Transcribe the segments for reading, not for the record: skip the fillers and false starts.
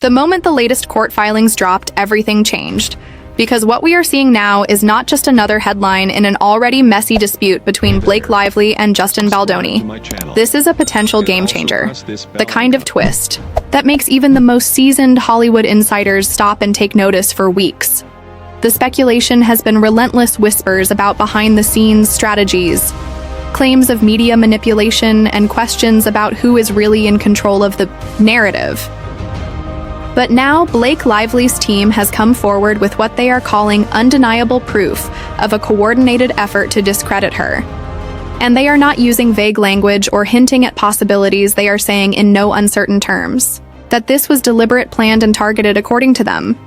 The moment the latest court filings dropped, everything changed. Because what we are seeing now is not just another headline in an already messy dispute between Blake Lively and Justin Baldoni. This is a potential game changer. The kind of twist that makes even the most seasoned Hollywood insiders stop and take notice for weeks. The speculation has been relentless whispers about behind-the-scenes strategies, claims of media manipulation, and questions about who is really in control of the narrative. But now, Blake Lively's team has come forward with what they are calling undeniable proof of a coordinated effort to discredit her. And they are not using vague language or hinting at possibilities. They are saying in no uncertain terms that this was deliberate, planned, and targeted according to them.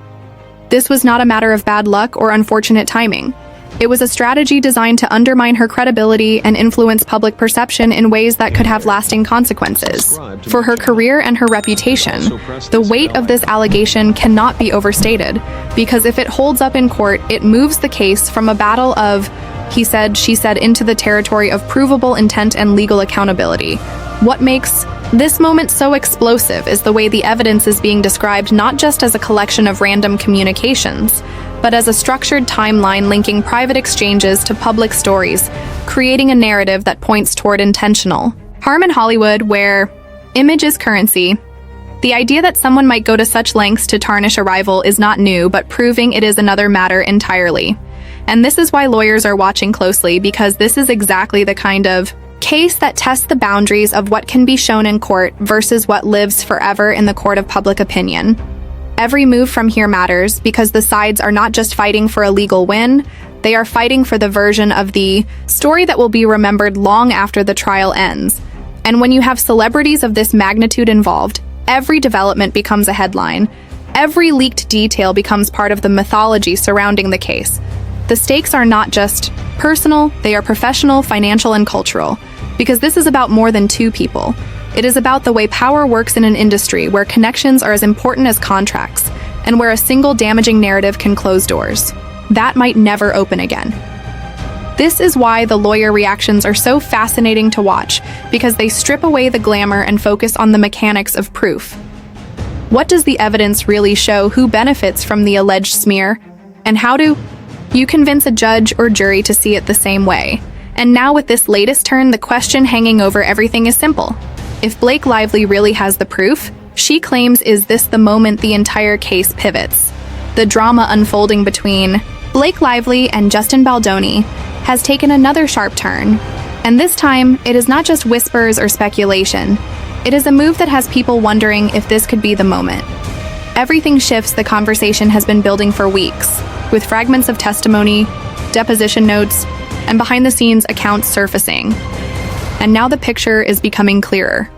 This was not a matter of bad luck or unfortunate timing. It was a strategy designed to undermine her credibility and influence public perception in ways that could have lasting consequences for her career and her reputation. The weight of this allegation cannot be overstated, because if it holds up in court, it moves the case from a battle of he said, she said into the territory of provable intent and legal accountability. What makes this moment so explosive is the way the evidence is being described not just as a collection of random communications, but as a structured timeline linking private exchanges to public stories, creating a narrative that points toward intentional harm in Hollywood, where image is currency. The idea that someone might go to such lengths to tarnish a rival is not new, but proving it is another matter entirely. And this is why lawyers are watching closely, because this is exactly the kind of case that tests the boundaries of what can be shown in court versus what lives forever in the court of public opinion. Every move from here matters, because the sides are not just fighting for a legal win, they are fighting for the version of the story that will be remembered long after the trial ends. And when you have celebrities of this magnitude involved, every development becomes a headline. Every leaked detail becomes part of the mythology surrounding the case. The stakes are not just personal, they are professional, financial, and cultural, because this is about more than two people. It is about the way power works in an industry where connections are as important as contracts, and where a single damaging narrative can close doors that might never open again. This is why the lawyer reactions are so fascinating to watch, because they strip away the glamour and focus on the mechanics of proof. What does the evidence really show? Who benefits from the alleged smear? And how do you convince a judge or jury to see it the same way? And now with this latest turn, the question hanging over everything is simple. If Blake Lively really has the proof, she claims, is this the moment the entire case pivots? The drama unfolding between Blake Lively and Justin Baldoni has taken another sharp turn. And this time, it is not just whispers or speculation. It is a move that has people wondering if this could be the moment. Everything shifts. The conversation has been building for weeks, with fragments of testimony, deposition notes, and behind-the-scenes accounts surfacing. And now the picture is becoming clearer.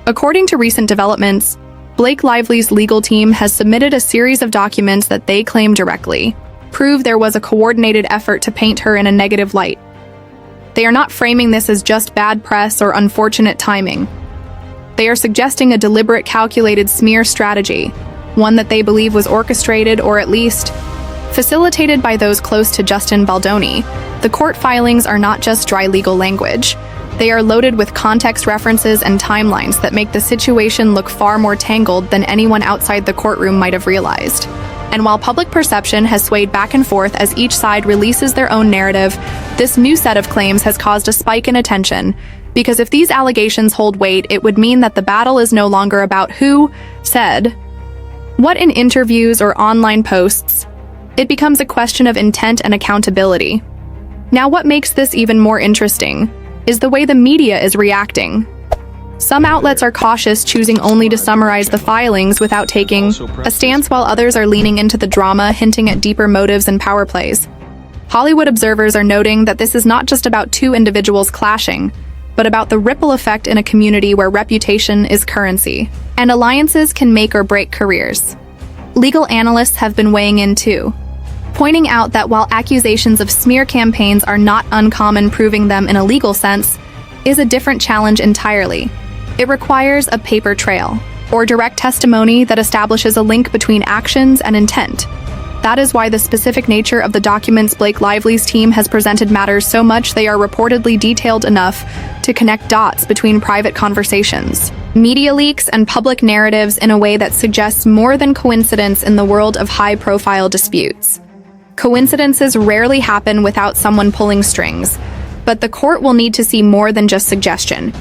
According to recent developments, Blake Lively's legal team has submitted a series of documents that they claim directly prove there was a coordinated effort to paint her in a negative light. They are not framing this as just bad press or unfortunate timing. They are suggesting a deliberate, calculated smear strategy, one that they believe was orchestrated or at least facilitated by those close to Justin Baldoni. The court filings are not just dry legal language. They are loaded with context references and timelines that make the situation look far more tangled than anyone outside the courtroom might have realized. And while public perception has swayed back and forth as each side releases their own narrative, this new set of claims has caused a spike in attention, because if these allegations hold weight, it would mean that the battle is no longer about who said what in interviews or online posts. It becomes a question of intent and accountability. Now, what makes this even more interesting is the way the media is reacting. Some outlets are cautious, choosing only to summarize the filings without taking a stance, while others are leaning into the drama, hinting at deeper motives and power plays. Hollywood observers are noting that this is not just about two individuals clashing, but about the ripple effect in a community where reputation is currency, and alliances can make or break careers. Legal analysts have been weighing in too, pointing out that while accusations of smear campaigns are not uncommon, proving them in a legal sense is a different challenge entirely. It requires a paper trail, or direct testimony that establishes a link between actions and intent. That is why the specific nature of the documents Blake Lively's team has presented matters so much. They are reportedly detailed enough to connect dots between private conversations, media leaks, and public narratives in a way that suggests more than coincidence in the world of high-profile disputes. Coincidences rarely happen without someone pulling strings, but the court will need to see more than just suggestion.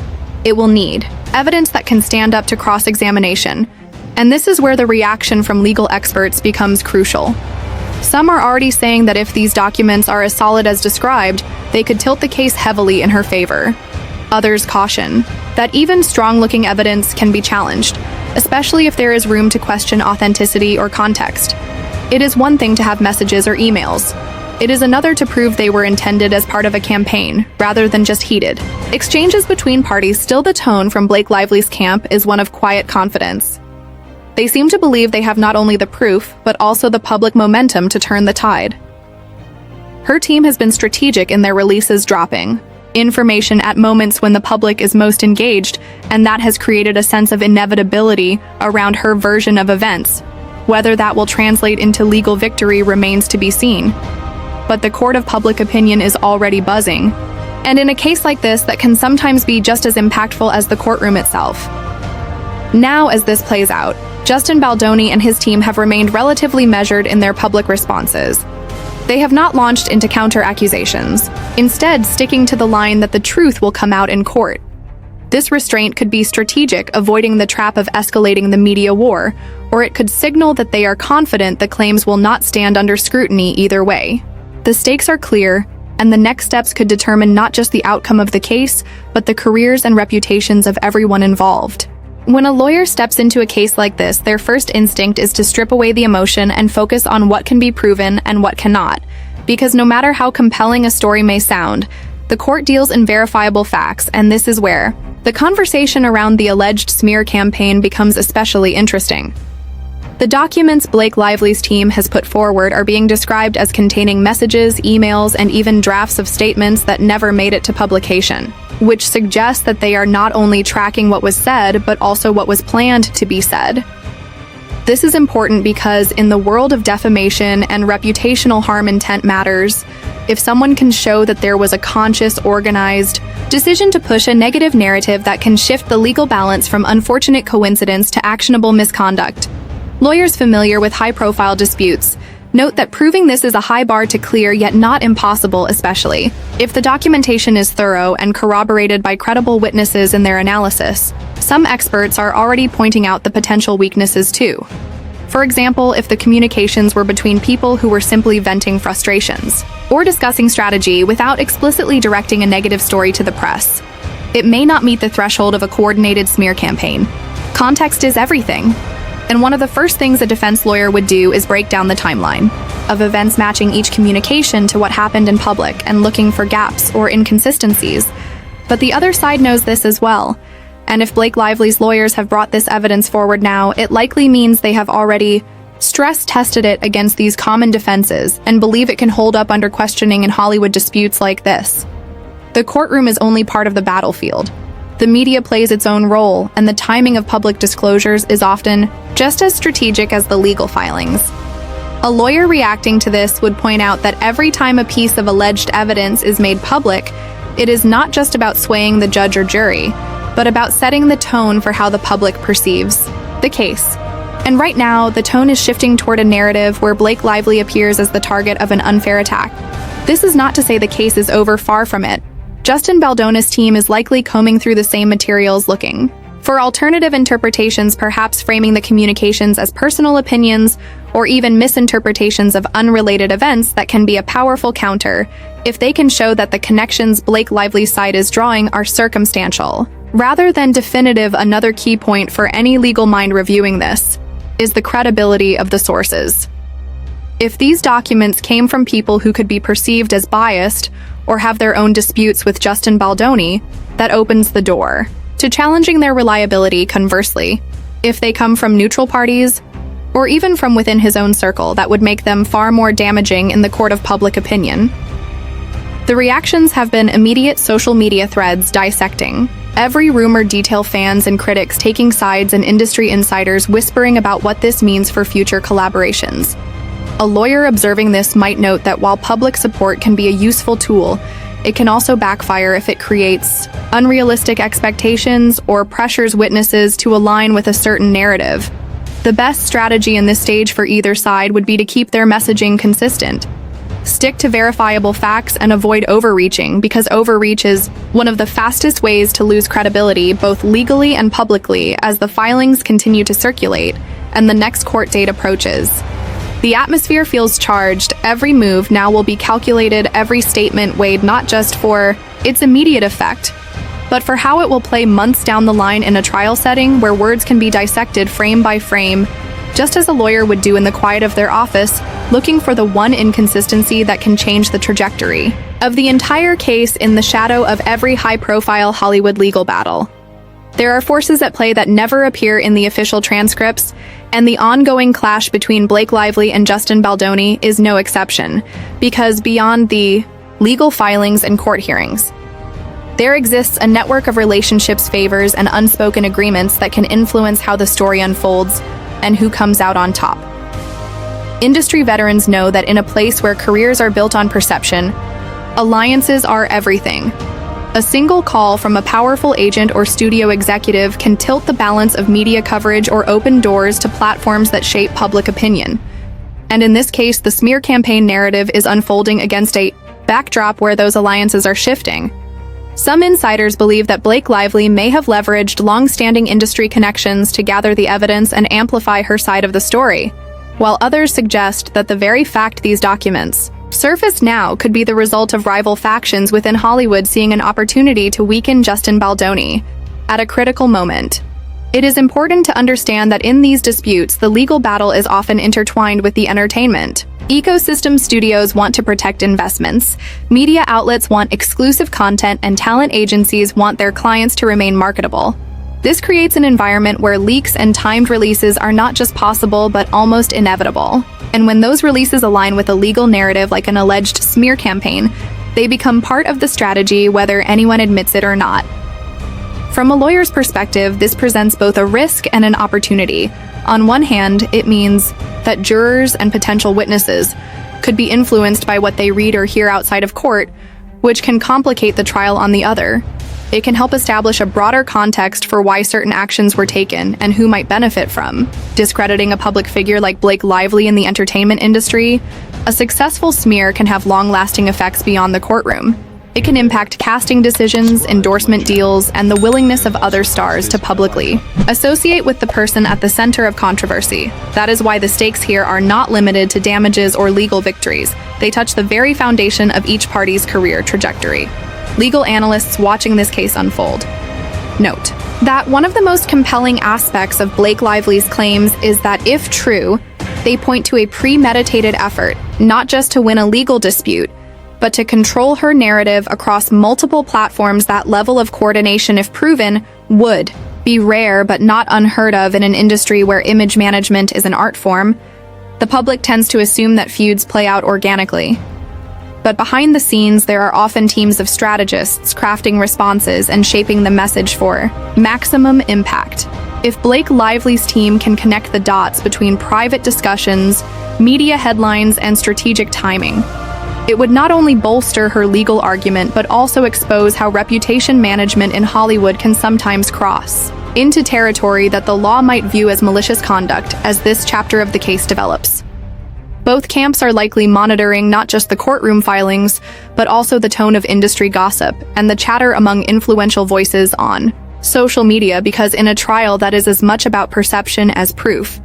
It will need evidence that can stand up to cross-examination, and this is where the reaction from legal experts becomes crucial. Some are already saying that if these documents are as solid as described, they could tilt the case heavily in her favor. Others caution that even strong-looking evidence can be challenged, especially if there is room to question authenticity or context. It is one thing to have messages or emails. It is another to prove they were intended as part of a campaign, rather than just heated exchanges between parties. Still, the tone from Blake Lively's camp is one of quiet confidence. They seem to believe they have not only the proof, but also the public momentum to turn the tide. Her team has been strategic in their releases, dropping information at moments when the public is most engaged, and that has created a sense of inevitability around her version of events. Whether that will translate into legal victory remains to be seen. But the court of public opinion is already buzzing. And in a case like this, that can sometimes be just as impactful as the courtroom itself. Now, as this plays out, Justin Baldoni and his team have remained relatively measured in their public responses. They have not launched into counter-accusations, instead sticking to the line that the truth will come out in court. This restraint could be strategic, avoiding the trap of escalating the media war, or it could signal that they are confident the claims will not stand under scrutiny either way. The stakes are clear, and the next steps could determine not just the outcome of the case, but the careers and reputations of everyone involved. When a lawyer steps into a case like this, their first instinct is to strip away the emotion and focus on what can be proven and what cannot. Because no matter how compelling a story may sound, the court deals in verifiable facts, and this is where the conversation around the alleged smear campaign becomes especially interesting. The documents Blake Lively's team has put forward are being described as containing messages, emails, and even drafts of statements that never made it to publication, which suggests that they are not only tracking what was said, but also what was planned to be said. This is important because in the world of defamation and reputational harm, intent matters. If someone can show that there was a conscious, organized decision to push a negative narrative that can shift the legal balance from unfortunate coincidence to actionable misconduct. Lawyers familiar with high-profile disputes note that proving this is a high bar to clear, yet not impossible, especially if the documentation is thorough and corroborated by credible witnesses in their analysis. Some experts are already pointing out the potential weaknesses too. For example, if the communications were between people who were simply venting frustrations or discussing strategy without explicitly directing a negative story to the press, it may not meet the threshold of a coordinated smear campaign. Context is everything. And one of the first things a defense lawyer would do is break down the timeline of events, matching each communication to what happened in public and looking for gaps or inconsistencies. But the other side knows this as well. And if Blake Lively's lawyers have brought this evidence forward now, it likely means they have already stress-tested it against these common defenses and believe it can hold up under questioning in Hollywood disputes like this. The courtroom is only part of the battlefield. The media plays its own role, and the timing of public disclosures is often just as strategic as the legal filings. A lawyer reacting to this would point out that every time a piece of alleged evidence is made public, it is not just about swaying the judge or jury, but about setting the tone for how the public perceives the case. And right now, the tone is shifting toward a narrative where Blake Lively appears as the target of an unfair attack. This is not to say the case is over, far from it. Justin Baldoni's team is likely combing through the same materials, looking for alternative interpretations, perhaps framing the communications as personal opinions or even misinterpretations of unrelated events that can be a powerful counter if they can show that the connections Blake Lively's side is drawing are circumstantial rather than definitive. Another key point for any legal mind reviewing this is the credibility of the sources. If these documents came from people who could be perceived as biased or have their own disputes with Justin Baldoni, that opens the door to challenging their reliability. Conversely, if they come from neutral parties, or even from within his own circle, that would make them far more damaging in the court of public opinion. The reactions have been immediate. Social media threads dissecting every rumor detail, fans and critics taking sides, and industry insiders whispering about what this means for future collaborations. A lawyer observing this might note that while public support can be a useful tool, it can also backfire if it creates unrealistic expectations or pressures witnesses to align with a certain narrative. The best strategy in this stage for either side would be to keep their messaging consistent. Stick to verifiable facts and avoid overreaching, because overreach is one of the fastest ways to lose credibility, both legally and publicly, as the filings continue to circulate and the next court date approaches. The atmosphere feels charged. Every move now will be calculated, every statement weighed not just for its immediate effect, but for how it will play months down the line in a trial setting where words can be dissected frame by frame, just as a lawyer would do in the quiet of their office, looking for the one inconsistency that can change the trajectory of the entire case in the shadow of every high-profile Hollywood legal battle. There are forces at play that never appear in the official transcripts, and the ongoing clash between Blake Lively and Justin Baldoni is no exception, because beyond the legal filings and court hearings, there exists a network of relationships, favors, and unspoken agreements that can influence how the story unfolds and who comes out on top. Industry veterans know that in a place where careers are built on perception, alliances are everything. A single call from a powerful agent or studio executive can tilt the balance of media coverage or open doors to platforms that shape public opinion. And in this case, the smear campaign narrative is unfolding against a backdrop where those alliances are shifting. Some insiders believe that Blake Lively may have leveraged long-standing industry connections to gather the evidence and amplify her side of the story, while others suggest that the very fact these documents surfaced now could be the result of rival factions within Hollywood seeing an opportunity to weaken Justin Baldoni at a critical moment. It is important to understand that in these disputes, the legal battle is often intertwined with the entertainment. Ecosystem studios want to protect investments, media outlets want exclusive content, and talent agencies want their clients to remain marketable. This creates an environment where leaks and timed releases are not just possible but almost inevitable. And when those releases align with a legal narrative like an alleged smear campaign, they become part of the strategy whether anyone admits it or not. From a lawyer's perspective, this presents both a risk and an opportunity. On one hand, it means that jurors and potential witnesses could be influenced by what they read or hear outside of court, which can complicate the trial. On the other, it can help establish a broader context for why certain actions were taken and who might benefit from discrediting a public figure like Blake Lively in the entertainment industry. A successful smear can have long-lasting effects beyond the courtroom. It can impact casting decisions, endorsement deals, and the willingness of other stars to publicly associate with the person at the center of controversy. That is why the stakes here are not limited to damages or legal victories. They touch the very foundation of each party's career trajectory. Legal analysts watching this case unfold note that one of the most compelling aspects of Blake Lively's claims is that, if true, they point to a premeditated effort, not just to win a legal dispute, but to control her narrative across multiple platforms. That level of coordination, if proven, would be rare but not unheard of in an industry where image management is an art form. The public tends to assume that feuds play out organically. But behind the scenes, there are often teams of strategists crafting responses and shaping the message for maximum impact. If Blake Lively's team can connect the dots between private discussions, media headlines, and strategic timing, it would not only bolster her legal argument but also expose how reputation management in Hollywood can sometimes cross into territory that the law might view as malicious conduct as this chapter of the case develops. Both camps are likely monitoring not just the courtroom filings, but also the tone of industry gossip and the chatter among influential voices on social media, because in a trial that is as much about perception as proof,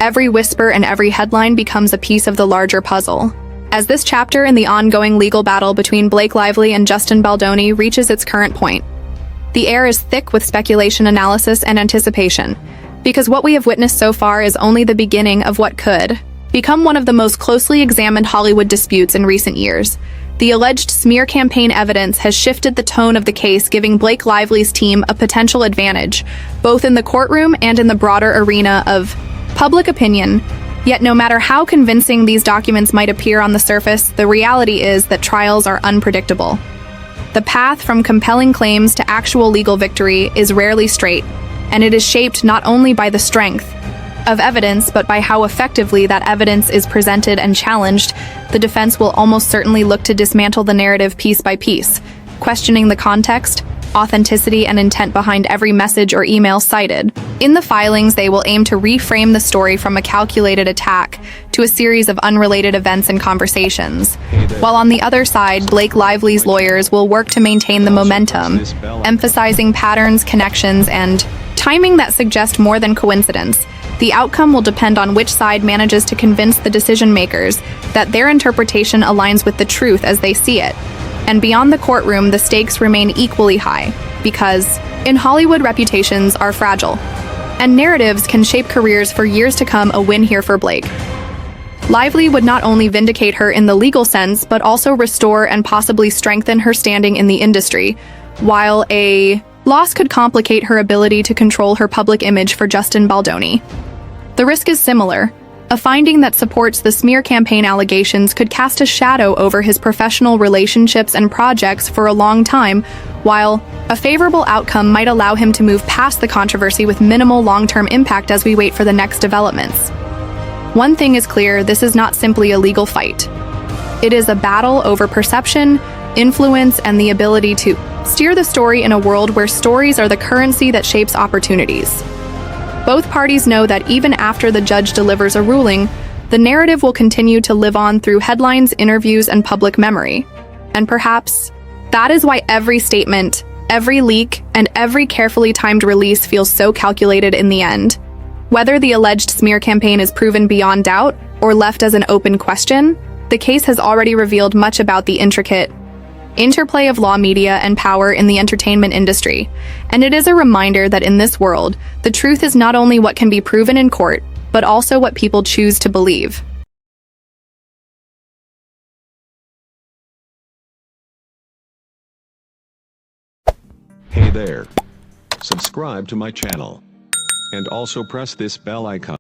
every whisper and every headline becomes a piece of the larger puzzle. As this chapter in the ongoing legal battle between Blake Lively and Justin Baldoni reaches its current point, the air is thick with speculation, analysis, and anticipation, because what we have witnessed so far is only the beginning of what could become one of the most closely examined Hollywood disputes in recent years. The alleged smear campaign evidence has shifted the tone of the case, giving Blake Lively's team a potential advantage, both in the courtroom and in the broader arena of public opinion. Yet no matter how convincing these documents might appear on the surface, the reality is that trials are unpredictable. The path from compelling claims to actual legal victory is rarely straight, and it is shaped not only by the strength of evidence, but by how effectively that evidence is presented and challenged, the defense will almost certainly look to dismantle the narrative piece by piece, questioning the context, authenticity, and intent behind every message or email cited. In the filings, they will aim to reframe the story from a calculated attack to a series of unrelated events and conversations. While on the other side, Blake Lively's lawyers will work to maintain the momentum, emphasizing patterns, connections, and timing that suggest more than coincidence. The outcome will depend on which side manages to convince the decision makers that their interpretation aligns with the truth as they see it. And beyond the courtroom, the stakes remain equally high, because in Hollywood, reputations are fragile, and narratives can shape careers for years to come. A win here for Blake. Lively would not only vindicate her in the legal sense, but also restore and possibly strengthen her standing in the industry, while a loss could complicate her ability to control her public image for Justin Baldoni. The risk is similar. A finding that supports the smear campaign allegations could cast a shadow over his professional relationships and projects for a long time, while a favorable outcome might allow him to move past the controversy with minimal long-term impact as we wait for the next developments. One thing is clear, this is not simply a legal fight. It is a battle over perception, influence, and the ability to steer the story in a world where stories are the currency that shapes opportunities. Both parties know that even after the judge delivers a ruling, the narrative will continue to live on through headlines, interviews, and public memory. And perhaps that is why every statement, every leak, and every carefully timed release feels so calculated in the end. Whether the alleged smear campaign is proven beyond doubt or left as an open question, the case has already revealed much about the intricate interplay of law, media, and power in the entertainment industry. And it is a reminder that in this world, the truth is not only what can be proven in court, but also what people choose to believe. Hey there. Subscribe to my channel. And also press this bell icon.